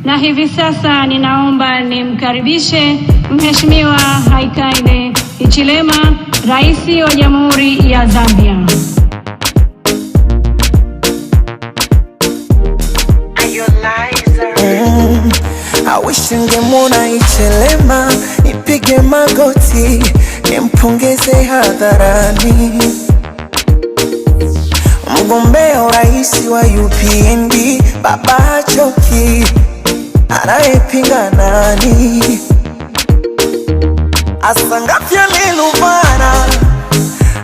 na hivi sasa ninaomba nimkaribishe Mheshimiwa Hakainde Hichilema, Rais wa Jamhuri ya Zambia. I wish ningemwona Hichilema, nipige magoti, nimpongeze hadharani. Mgombea urais wa UPND, baba hachoki, anayepinga nani? Asangafya liluvana.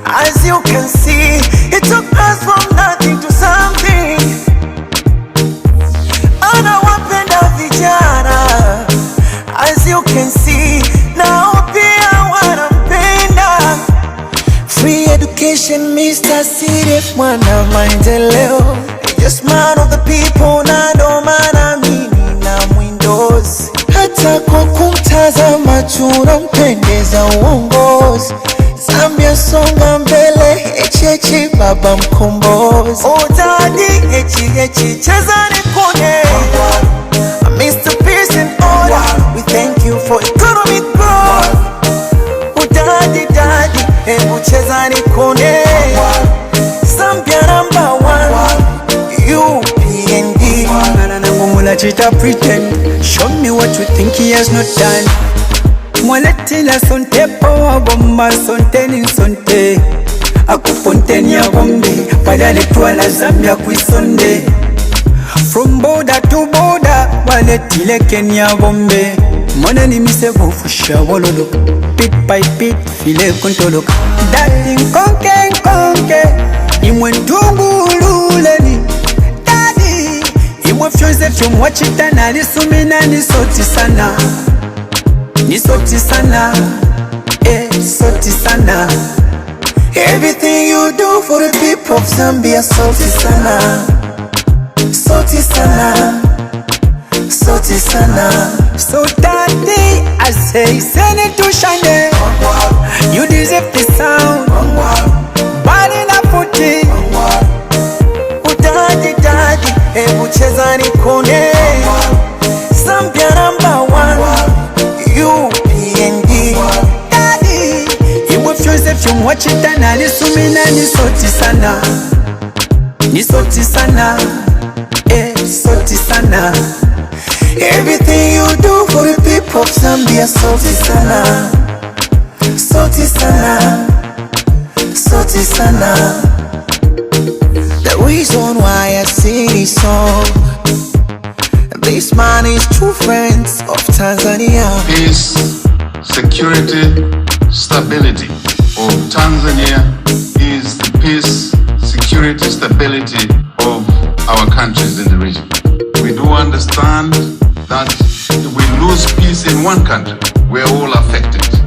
As you can see, it took us from nothing to something. Anawapenda vijana. As you can see, nao pia wanampenda. Free education, Mr. CDF, mwana maendeleo. Just man of the people, na ndo maana mimi na mwindozi. Hata kwa kumtazama tunampendeza uongozi. Zambia songa mbele, echechi baba mkombozi. Utadi echi cheza nikone. Mr. Peace and Order, we thank you for economic growth. Utadi hebu cheza nikone. Zambia #1, UPND. Mula chita pretend, show me what you think he has not done. Mwaletila sonte power bomba sonte ni sonte. Akuponteni ya gombe, padale tuala Zambia kuisonde. From border to border, waletile Kenya bombe. Mwana ni misego fusha wololo, pit by pit file kontolok. Dati konke, imwe ndungululeni. Daddy, imwe fyoze fyomwachita na lisumina nisoti sana. Nisoti sana, soti sana. Everything you do for the people of Zambia, soti sana. Soti sana, soti sana. So daddy, I say send it to Shane. You deserve the sound. Bali na futi. Udadi, hebu cheza nikone. Zambia #1, UPND. Daddy, imwe fyoze fyomwachita na lisumina nisoti sana. Nisoti sana, soti sana. Everything you do for the people of Zambia, soti sana. Soti sana, soti sana. The reason why I sing this song, this man is true friends of Tanzania. Peace, security, stability of Tanzania is the peace, security, stability of our countries in the region. We do understand that if we lose peace in one country, we're all affected.